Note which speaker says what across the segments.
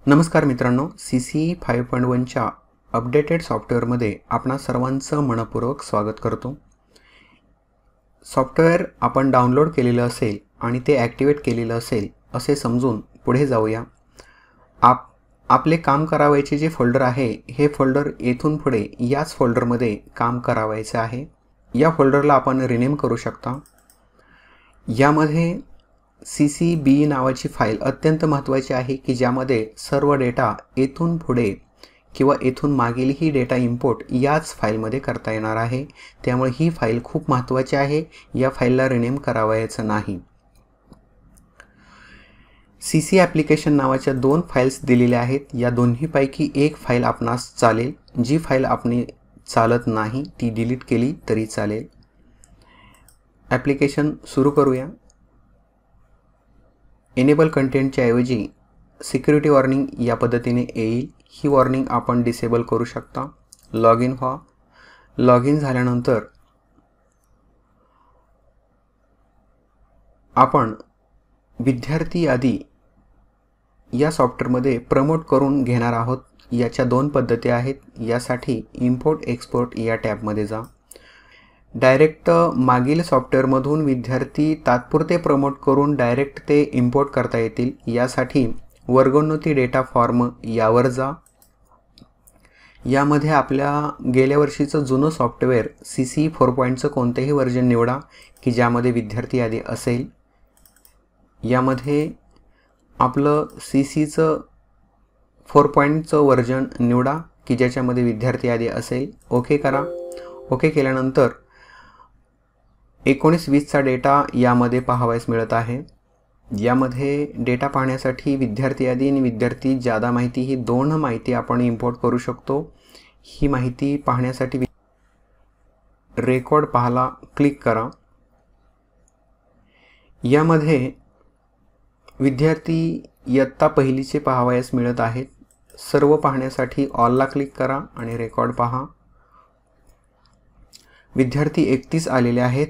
Speaker 1: नमस्कार मित्रांनो, CC 5.1च्या updated सॉफ्टवेअरमध्ये आपणा सर्वांचं मनपूर्वक स्वागत करतो। सॉफ्टवेअर आपण डाउनलोड केलेलं असेल आणि ते ॲक्टिवेट केलेलं असेल असे समजून पुढे जाऊया। आपले काम करावयाचे जे फोल्डर आहे हे फोल्डर येथून पुढे याच फोल्डरमध्ये काम करावयाचे आहे। या फोल्डरला आपण रिनेम करू शकता। यामध्ये CCB नावाची फाईल अत्यंत महत्त्वाची आहे की ज्यामध्ये सर्व डेटा येथून पुढे किंवा येथून मागीलही डेटा इंपोर्ट याच फाईलमध्ये करता येणार आहे। त्यामुळे ही फाईल खूप महत्त्वाची आहे। या फाईलला रिनेम करावयाचं नाही। CC ॲप्लिकेशन नावाच्या दोन फाईल्स दिलेल्या आहेत। या दोन्हीपैकी एक फाईल आपणास चालेल। जी फाईल आपली चालत नाही ती डिलीट केली तरी चालेल। ॲप्लिकेशन सुरू करूया। एनेबल कंटेंटच्या ऐवजी सिक्युरिटी वॉर्निंग या पद्धतीने येईल। ही वॉर्निंग आपण डिसेबल करू शकता। लॉग इन व्हा। लॉग इन झाल्यानंतर आपण विद्यार्थी यादी या सॉफ्टवेअरमध्ये प्रमोट करून घेणार आहोत। याच्या दोन पद्धती आहेत। यासाठी इम्पोर्ट एक्सपोर्ट या टॅबमध्ये जा। डायरेक्ट मागील सॉफ्टवेअरमधून विद्यार्थी तात्पुरते प्रमोट करून डायरेक्ट ते इम्पोर्ट करता येतील। यासाठी वर्गोन्नती डेटा फॉर्म यावर जा। यामध्ये आपल्या गेल्या वर्षीचं जुनं सॉफ्टवेअर CC 4.चं कोणतेही व्हर्जन निवडा की ज्यामध्ये विद्यार्थी यादी असेल। यामध्ये आपलं CCचं 4.चं व्हर्जन निवडा की ज्याच्यामध्ये विद्यार्थी यादी असेल। ओके करा। ओके केल्यानंतर 19-20चा डेटा यामध्ये पाहावयास मिळत आहे। यामध्ये डेटा पाहण्यासाठी विद्यार्थी यादी आणि विद्यार्थी जादा माहिती ही दोन माहिती आपण इंपोर्ट करू शकतो। ही माहिती पाहण्यासाठी रेकॉर्ड पाहायला क्लिक करा। यामध्ये विद्यार्थी इयत्ता पहिलीचे पाहावयास मिळत आहेत। सर्व पाहण्यासाठी ऑलला क्लिक करा आणि रेकॉर्ड पहा। विद्यार्थी 31 आलेले आहेत।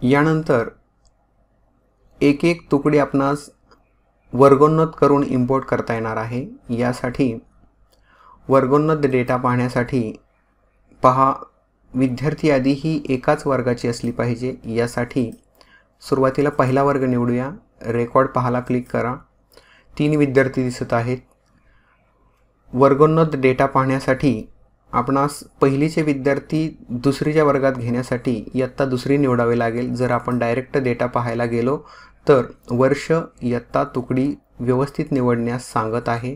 Speaker 1: यानंतर एक एक तुकडी आपणास वर्गोन्नत करून इंपोर्ट करता येणार आहे। यासाठी वर्गोन्नत डेटा पाहण्यासाठी पहा विद्यार्थी यादी ही एकाच वर्गाची असली पाहिजे। यासाठी सुरुवातीला पहिला वर्ग निवडूया। रेकॉर्ड पाहायला क्लिक करा। 3 विद्यार्थी दिसत आहेत। वर्गोन्नत डेटा पाहण्यासाठी आपणास पहिलीचे विद्यार्थी दुसरीच्या वर्गात घेण्यासाठी इयत्ता दुसरी निवडावे लागेल। जर आपण डायरेक्ट डेटा पाहायला गेलो तर वर्ष इयत्ता तुकडी व्यवस्थित निवडण्यास सांगत आहे।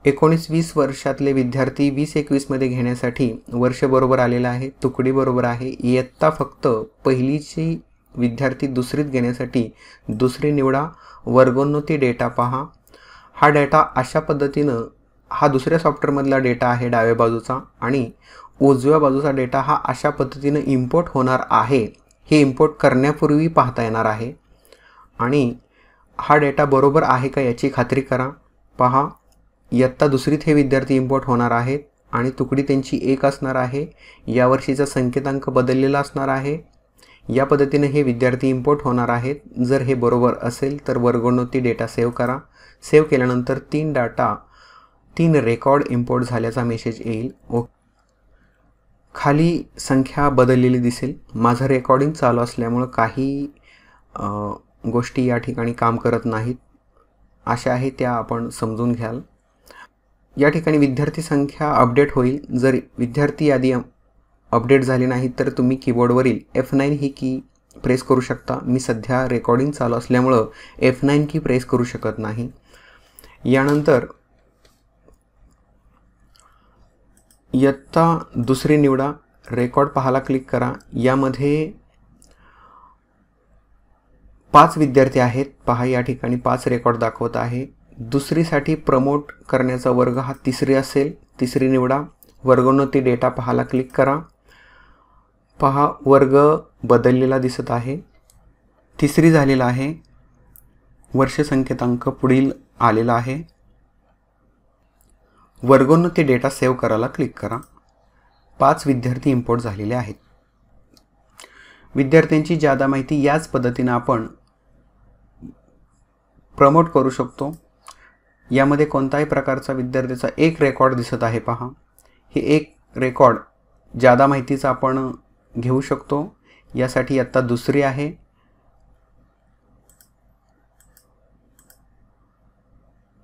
Speaker 1: 19-20 वर्षातले विद्यार्थी 20-21 मध्ये घेण्यासाठी वर्ष बरोबर आलेलं आहे, तुकडी बरोबर आहे। इयत्ता फक्त पहिलीची विद्यार्थी दुसरीत घेण्यासाठी दुसरी निवडा। वर्गोन्नती डेटा पहा। हा डेटा अशा पद्धतीनं हा दुसऱ्या सॉफ्टवेअरमधला डेटा आहे डाव्या बाजूचा आणि उजव्या बाजूचा डेटा हा अशा पद्धतीनं इंपोर्ट होणार आहे। हे इंपोर्ट करण्यापूर्वी पाहता येणार आहे आणि हा डेटा बरोबर आहे का याची खात्री करा। पहा इयत्ता दुसरीत हे विद्यार्थी इंपोर्ट होणार आहेत आणि तुकडी त्यांची 1 असणार आहे। यावर्षीचा संकेतांक बदललेला असणार आहे। या पद्धतीने हे विद्यार्थी इंपोर्ट होणार आहेत। जर हे बरोबर असेल तर वर्गोन्नती डेटा सेव्ह करा। सेव्ह केल्यानंतर 3 रेकॉर्ड इंपोर्ट झाल्याचा मेसेज येईल। खाली संख्या बदललेली दिसेल। माझं रेकॉर्डिंग चालू असल्यामुळे काही गोष्टी या ठिकाणी काम करत नाहीत। अशा आहे त्या आपण समजून घ्याल। या ठिकाणी विद्यार्थी संख्या अपडेट होईल। जर विद्यार्थी यादी अपडेट झाली नाही तर तुम्ही कीबोर्डवरील F9 ही की प्रेस करू शकता। मी सध्या रेकॉर्डिंग चालू असल्यामुळे F9 की प्रेस करू शकत नाही। यानंतर इयत्ता दुसरी निवडा। रेकॉर्ड पाहायला क्लिक करा। यामध्ये 5 विद्यार्थी आहेत। पहा या ठिकाणी 5 रेकॉर्ड दाखवत आहे। दुसरीसाठी प्रमोट करण्याचा वर्ग हा तिसरी असेल। तिसरी निवडा। वर्गोन्नती डेटा पाहायला क्लिक करा। पहा वर्ग बदललेला दिसत आहे। तिसरी झालेला आहे। वर्ष संकेतांक पुढील आलेला आहे। वर्गोन्नती डेटा सेव्ह करायला क्लिक करा। 5 विद्यार्थी इंपोर्ट झालेले आहेत। विद्यार्थ्यांची जादा माहिती याच पद्धतीने आपण प्रमोट करू शकतो। यामध्ये कोणत्याही प्रकारचा विद्यार्थ्याचा एक रेकॉर्ड दिसत आहे पहा. हे एक रेकॉर्ड जादा माहितीचा आपण घेऊ शकतो. यासाठी इयत्ता दुसरी आहे.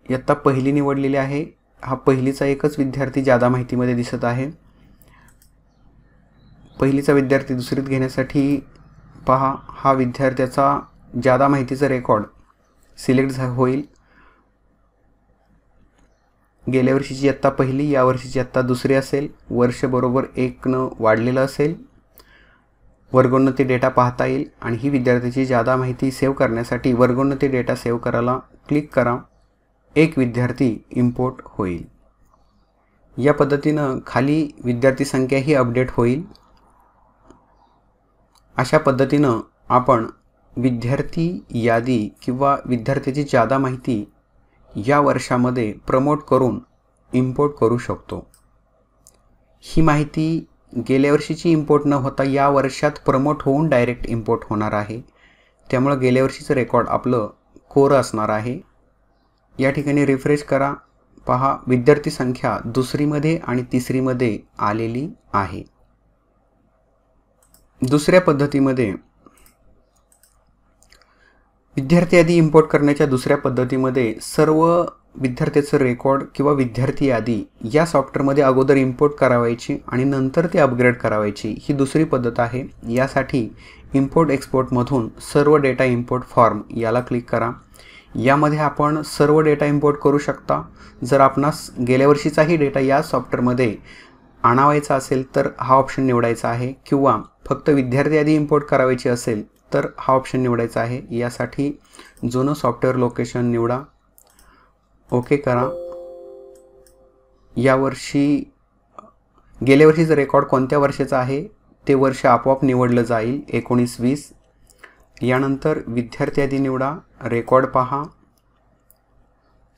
Speaker 1: इयत्ता पहिली निवडलेली आहे. हा पहिलीचा एकच विद्यार्थी जादा माहितीमध्ये दिसत आहे. पहिलीचा विद्यार्थी दुसरीत घेण्यासाठी पहा, हा विद्यार्थ्याचा जादा माहितीचा रेकॉर्ड सिलेक्ट होईल. गेल्या वर्षीची इयत्ता पहिली, या वर्षीची इयत्ता दुसरी असेल. वर्ष बरोबर 1 वाढलेलं असेल. वर्गोन्नती डेटा पाहता येईल आणि ही विद्यार्थ्याची जादा माहिती सेव्ह करण्यासाठी वर्गोन्नती डेटा सेव्ह करायला क्लिक करा. एक विद्यार्थी इम्पोर्ट होईल. या पद्धतीनं खाली विद्यार्थी संख्या ही अपडेट होईल. अशा पद्धतीनं आपण विद्यार्थी यादी किंवा विद्यार्थ्याची जादा माहिती या वर्षामध्ये प्रमोट करून इम्पोर्ट करू शकतो. ही माहिती गेल्या वर्षीची इम्पोर्ट न होता या वर्षात प्रमोट होऊन डायरेक्ट इम्पोर्ट होणार आहे. त्यामुळे गेल्या वर्षीचं रेकॉर्ड आपलं कोरं असणार आहे. या ठिकाणी रिफ्रेश करा. पहा, विद्यार्थी संख्या दुसरीमध्ये आणि तिसरीमध्ये आलेली आहे. दुसऱ्या पद्धतीमध्ये विद्यार्थी यादी इम्पोर्ट करण्याच्या दुसऱ्या पद्धतीमध्ये सर्व विद्यार्थ्याचं रेकॉर्ड किंवा विद्यार्थी यादी या सॉफ्टवेअरमध्ये अगोदर इम्पोर्ट करावायची आणि नंतर ते अपग्रेड करावायची, ही दुसरी पद्धत आहे. यासाठी इम्पोर्ट एक्सपोर्टमधून सर्व डेटा इम्पोर्ट फॉर्म याला क्लिक करा. यामध्ये आपण सर्व डेटा इम्पोर्ट करू शकता. जर आपणास गेल्या वर्षीचाही डेटा या सॉफ्टवेअरमध्ये आणावायचा असेल तर हा ऑप्शन निवडायचा आहे, किंवा फक्त विद्यार्थी यादी इम्पोर्ट करावायची असेल तर हा ऑप्शन निवडायचा आहे. यासाठी जुनं सॉफ्टवेअर लोकेशन निवडा. ओके करा. यावर्षी गेल्या वर्षीचं रेकॉर्ड कोणत्या वर्षाचं आहे ते वर्ष आपोआप निवडलं जाईल, 19-20. यानंतर विद्यार्थी यादी निवडा. रेकॉर्ड पहा.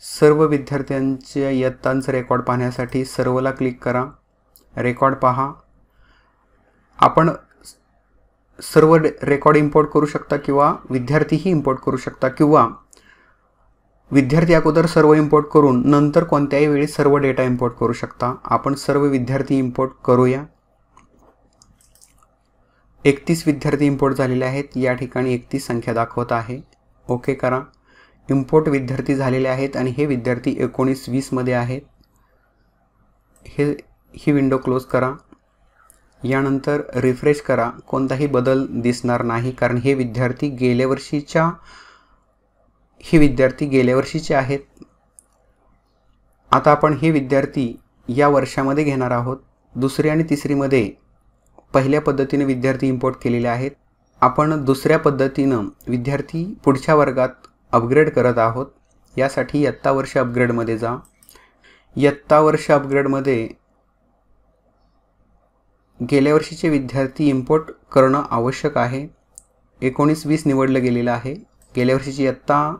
Speaker 1: सर्व विद्यार्थ्यांच्या इयत्तांचं रेकॉर्ड पाहण्यासाठी सर्वला क्लिक करा. रेकॉर्ड पहा. आपण सर्व रेकॉर्ड इम्पोर्ट करू शकता किंवा विद्यार्थीही इम्पोर्ट करू शकता, किंवा विद्यार्थी अगोदर सर्व इम्पोर्ट करून नंतर कोणत्याही वेळी सर्व डेटा इम्पोर्ट करू शकता. आपण सर्व विद्यार्थी इम्पोर्ट करूया. 31 विद्यार्थी इम्पोर्ट झालेले आहेत. या ठिकाणी 31 संख्या दाखवत आहे. ओके करा. इम्पोर्ट विद्यार्थी झालेले आहेत आणि हे विद्यार्थी 19-20 मध्ये आहेत. ही विंडो क्लोज करा. यानंतर रिफ्रेश करा. कोणताही बदल दिसणार नाही, कारण हे विद्यार्थी गेल्या वर्षीचे आहेत. आता आपण हे विद्यार्थी या वर्षामध्ये घेणार आहोत. दुसरी आणि तिसरीमध्ये पहिल्या पद्धतीने विद्यार्थी इम्पोर्ट केलेले आहेत. आपण दुसऱ्या पद्धतीनं विद्यार्थी पुढच्या वर्गात अपग्रेड करत आहोत. यासाठी इयत्ता वर्ष अपग्रेडमध्ये जा. इयत्ता वर्ष अपग्रेडमध्ये गेल्या वर्षीचे विद्यार्थी इम्पोर्ट करणं आवश्यक आहे. 19-20 निवडलं गेलेलं आहे. गेल्या वर्षीची इयत्ता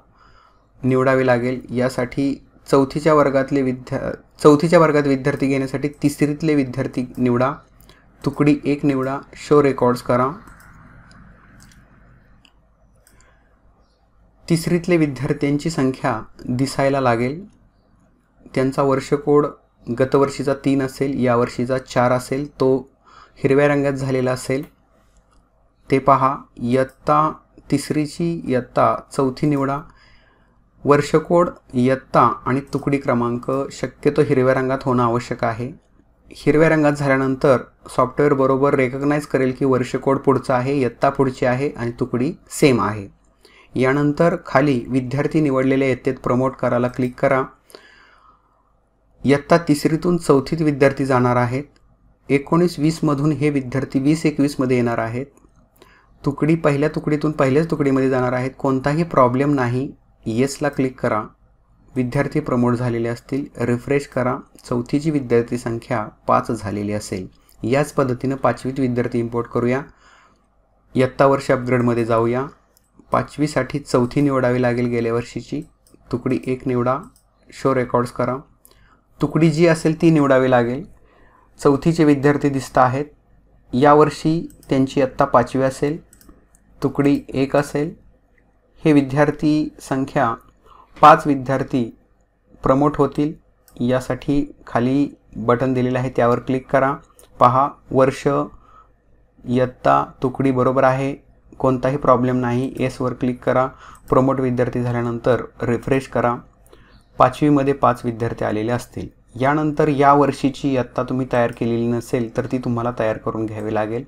Speaker 1: निवडावी लागेल. यासाठी चौथीच्या वर्गात विद्यार्थी घेण्यासाठी तिसरीतले विद्यार्थी निवडा. तुकडी 1 निवडा. शो रेकॉर्ड्स करा. तिसरीतले विद्यार्थ्यांची संख्या दिसायला लागेल. त्यांचा वर्ष कोड गतवर्षीचा 3 असेल, या वर्षीचा 4 असेल. तो हिरव्या रंगात झालेला असेल ते पहा. इयत्ता तिसरीची इयत्ता चौथी निवडा. वर्ष कोड, इयत्ता आणि तुकडी क्रमांक शक्यतो हिरव्या रंगात होणं आवश्यक आहे. हिरव्या रंगात झाल्यानंतर सॉफ्टवेअर बरोबर रेकग्नाइज करेल की वर्ष कोड पुढचा आहे, इयत्ता पुढची आहे आणि तुकडी सेम आहे. यानंतर खाली विद्यार्थी निवडलेल्या इयत्तेत प्रमोट करायला क्लिक करा. इयत्ता तिसरीतून चौथीत विद्यार्थी जाणार आहेत. 19-20 मधून हे विद्यार्थी 20-21 मध्ये येणार आहेत. तुकडी पहिल्या तुकडीतून पहिल्याच तुकडीमध्ये जाणार आहेत. कोणताही प्रॉब्लेम नाही. येसला क्लिक करा. विद्यार्थी प्रमोट झालेले असतील. रिफ्रेश करा. चौथीची विद्यार्थी संख्या 5 झालेली असेल. याच पद्धतीनं 5वीत विद्यार्थी इम्पोर्ट करूया. इयत्ता वर्ष अपग्रेडमध्ये जाऊया. 5वीसाठी चौथी निवडावी लागेल गेल्या वर्षीची. तुकडी 1 निवडा. शो रेकॉर्ड्स करा. तुकडी जी असेल ती निवडावी लागेल. चौथीचे विद्यार्थी दिसत आहेत. यावर्षी त्यांची इयत्ता 5वी असेल. तुकडी 1 असेल. हे विद्यार्थी संख्या 5 विद्यार्थी प्रमोट होतील यासाठी खाली बटन दिलेलं आहे त्यावर क्लिक करा. पहा वर्ष इयत्ता तुकडी बरोबर आहे, कोणताही प्रॉब्लेम नाही. येसवर क्लिक करा. प्रमोट विद्यार्थी झाल्यानंतर रिफ्रेश करा. 5वीमध्ये 5 विद्यार्थी आलेले असतील. यानंतर या वर्षीची इयत्ता तुम्ही तयार केलेली नसेल तर ती तुम्हाला तयार करून घ्यावी लागेल.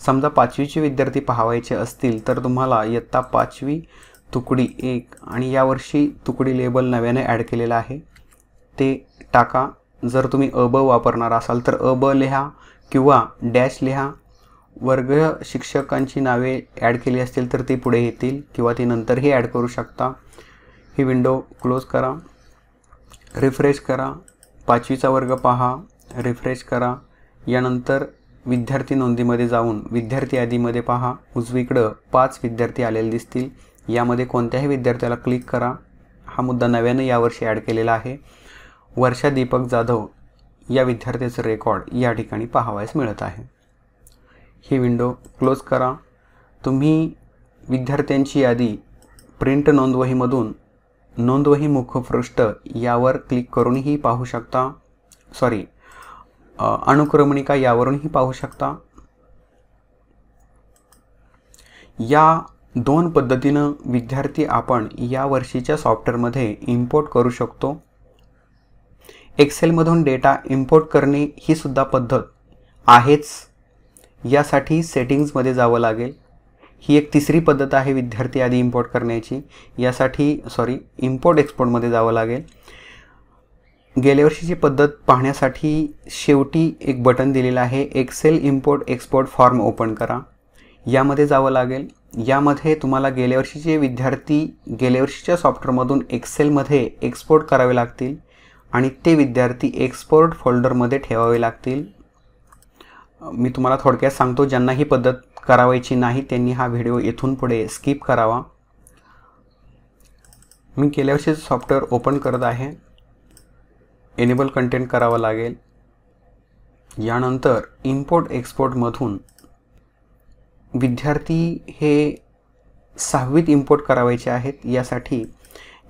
Speaker 1: समजा 5वीचे विद्यार्थी पाहावायचे असतील तर तुम्हाला इयत्ता 5वी तुकडी 1 आणि यावर्षी तुकडी लेबल नव्याने ॲड केलेलं आहे ते टाका. जर तुम्ही अ ब वापरणार असाल तर अ ब लिहा किंवा डॅश लिहा. वर्ग शिक्षकांची नावे ॲड केली असतील तर ती पुढे येतील किंवा ती नंतरही ॲड करू शकता. ही विंडो क्लोज करा. रिफ्रेश करा. 5वीचा वर्ग पहा. रिफ्रेश करा. यानंतर विद्यार्थी नोंदीमध्ये जाऊन विद्यार्थी यादीमध्ये पहा. उजवीकडं 5 विद्यार्थी आलेले दिसतील. यामध्ये कोणत्याही विद्यार्थ्याला क्लिक करा. हा मुद्दा नव्यानं यावर्षी ॲड केलेला आहे. वर्षा दीपक जाधव या विद्यार्थ्याचं रेकॉर्ड या ठिकाणी पाहावयास मिळत आहे. ही विंडो क्लोज करा. तुम्ही विद्यार्थ्यांची यादी प्रिंट नोंदवहीमधून नोंदवही मुखपृष्ठ यावर क्लिक करूनही पाहू शकता. अनुक्रमणिका यावरूनही पाहू शकता. या 2 पद्धतीनं विद्यार्थी आपण या वर्षीच्या सॉफ्टवेअरमध्ये इम्पोर्ट करू शकतो. एक्सेलमधून डेटा इम्पोर्ट करणे ही सुद्धा पद्धत आहेच. यासाठी सेटिंग्समध्ये जावं लागेल. ही एक तिसरी पद्धत आहे विद्यार्थी यादी इम्पोर्ट करण्याची. यासाठी इम्पोर्ट एक्सपोर्टमध्ये जावं लागेल. गेल्या वर्षीची पद्धत पाहण्यासाठी शेवटी एक बटन दिलेलं आहे. Excel import export form open करा. यामध्ये जावं लागेल. यामध्ये तुम्हाला गेल्या वर्षीचे विद्यार्थी गेल्या वर्षीच्या सॉफ्टवेअरमधून एक्सेलमध्ये एक्सपोर्ट करावे लागतील आणि ते विद्यार्थी एक्सपोर्ट फोल्डरमध्ये ठेवावे लागतील. मी तुम्हाला थोडक्यात सांगतो. ज्यांना ही पद्धत करावायची नाही त्यांनी हा व्हिडिओ इथून पुढे स्किप करावा. मी गेल्या वर्षीचं सॉफ्टवेअर ओपन करत आहे. एनेबल कंटेंट करावं लागेल. यानंतर इम्पोर्ट एक्सपोर्टमधून विद्यार्थी हे 6वीत इम्पोर्ट करावायचे आहेत. यासाठी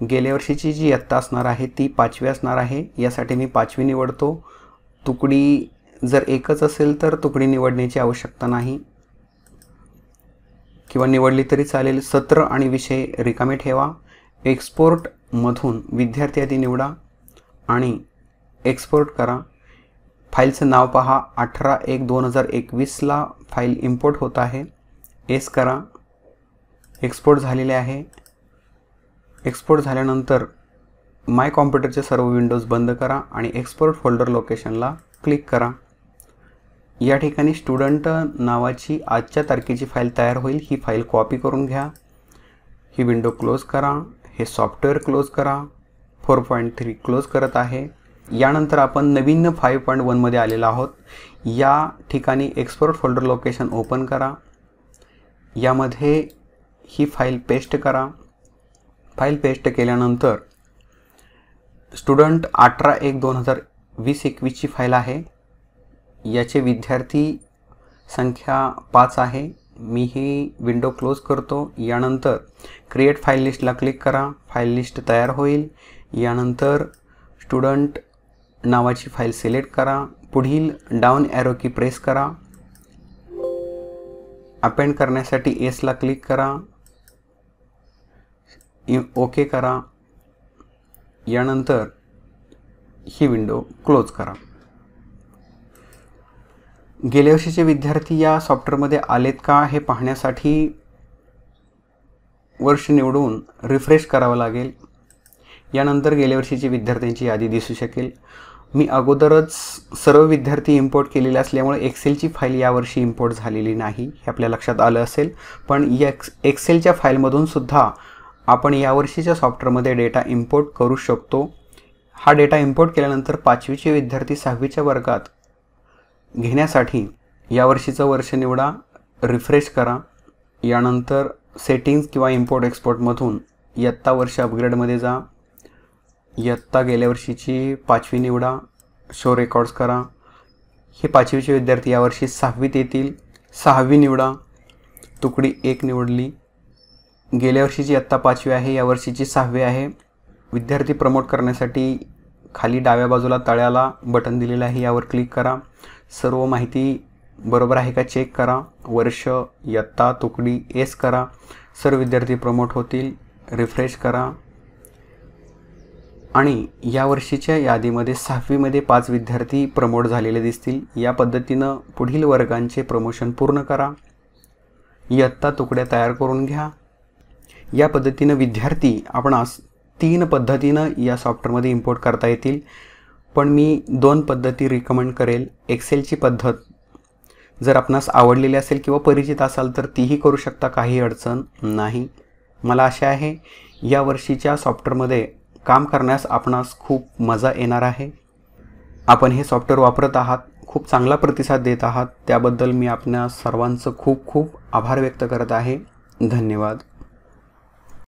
Speaker 1: गेल्या वर्षीची जी इयत्ता असणार आहे ती 5वी असणार आहे. यासाठी मी 5वी निवडतो. तुकडी जर एकच असेल तर तुकडी निवडण्याची आवश्यकता नाही किंवा निवडली तरी चालेल. सत्र आणि विषय रिकामे ठेवा. एक्सपोर्टमधून विद्यार्थी यादी निवडा आणि एक्सपोर्ट करा. फाईलचं नाव पहा. 18/1/2021ला फाईल इम्पोर्ट होत आहे. एस करा. एक्सपोर्ट झालेले आहे. एक्सपोर्ट झाल्यानंतर माय कॉम्प्युटरचे सर्व विंडोज बंद करा आणि एक्सपोर्ट फोल्डर लोकेशनला क्लिक करा. या ठिकाणी स्टुडंट नावाची आजच्या तारखेची फाईल तयार होईल. ही फाईल कॉपी करून घ्या. ही विंडो क्लोज करा. हे सॉफ्टवेअर क्लोज करा. 4.3 क्लोज करत आहे. यानंतर आपण नवीन 5.1 मध्ये आलेलो आहोत. या ठिकाणी एक्सपोर्ट फोल्डर लोकेशन ओपन करा. यामध्ये ही फाईल पेस्ट करा. फाईल पेस्ट केल्यानंतर स्टुडंट 18/1/2021ची फाईल आहे. याचे विद्यार्थी संख्या 5 आहे. मी ही विंडो क्लोज करतो. यानंतर क्रिएट फाईल लिस्टला क्लिक करा. फाईल लिस्ट तयार होईल. यानंतर स्टुडंट नावाची फाईल सिलेक्ट करा. पुढील डाऊन ॲरो की प्रेस करा. अपेंड करण्यासाठी एसला क्लिक करा. ओके करा. यानंतर ही विंडो क्लोज करा. गेल्या वर्षीचे विद्यार्थी या सॉफ्टवेअरमध्ये आलेत का हे पाहण्यासाठी वर्ष निवडून रिफ्रेश करावं लागेल. यानंतर गेल्या वर्षीची विद्यार्थ्यांची यादी दिसू शकेल. मी अगोदरच सर्व विद्यार्थी इम्पोर्ट केलेले असल्यामुळे एक्सेलची फाईल यावर्षी इम्पोर्ट झालेली नाही हे आपल्या लक्षात आलं असेल. पण या एक्सेलच्या फाईलमधून सुद्धा आपण यावर्षीच्या सॉफ्टवेअरमध्ये डेटा इम्पोर्ट करू शकतो. हा डेटा इम्पोर्ट केल्यानंतर 5वीचे विद्यार्थी 6वीच्या वर्गात घेण्यासाठी यावर्षीचं वर्ष निवडा. रिफ्रेश करा. यानंतर सेटिंग्स किंवा इम्पोर्ट एक्सपोर्टमधून इयत्ता वर्ष अपग्रेडमध्ये जा. इयत्ता गेल्या वर्षीची 5वी निवडा. शो रेकॉर्ड्स करा. हे 5वीचे विद्यार्थी यावर्षी 6वीत येतील. 6वी निवडा. तुकडी 1 निवडली. गेल्या वर्षीची इयत्ता 5वी आहे. यावर्षीची 6वी आहे. विद्यार्थी प्रमोट करण्यासाठी खाली डाव्या बाजूला तळ्याला बटन दिलेलं आहे, यावर क्लिक करा. सर्व माहिती बरोबर आहे का चेक करा. वर्ष, इयत्ता, तुकडी एस करा. सर्व विद्यार्थी प्रमोट होतील. रिफ्रेश करा आणि या वर्षीच्या यादीमध्ये 6वीमध्ये 5 विद्यार्थी प्रमोट झालेले दिसतील. या पद्धतीनं पुढील वर्गांचे प्रमोशन पूर्ण करा. इयत्ता तुकड्या तयार करून घ्या. या पद्धतीनं विद्यार्थी आपणास 3 पद्धतीनं या सॉफ्टवेअरमध्ये इम्पोर्ट करता येतील, पण मी 2 पद्धती रिकमेंड करेल. एक्सेलची पद्धत जर आपणास आवडलेली असेल किंवा परिचित असाल तर तीही करू शकता, काही अडचण नाही. मला आशा आहे या वर्षीच्या सॉफ्टवेअरमध्ये काम करण्यास आपणास खूप मजा येणार आहे. आपण हे सॉफ्टवेअर वापरत आहात, खूप चांगला प्रतिसाद देत आहात, त्याबद्दल मी आपणा सर्वांचं खूप खूप आभार व्यक्त करत आहे. धन्यवाद.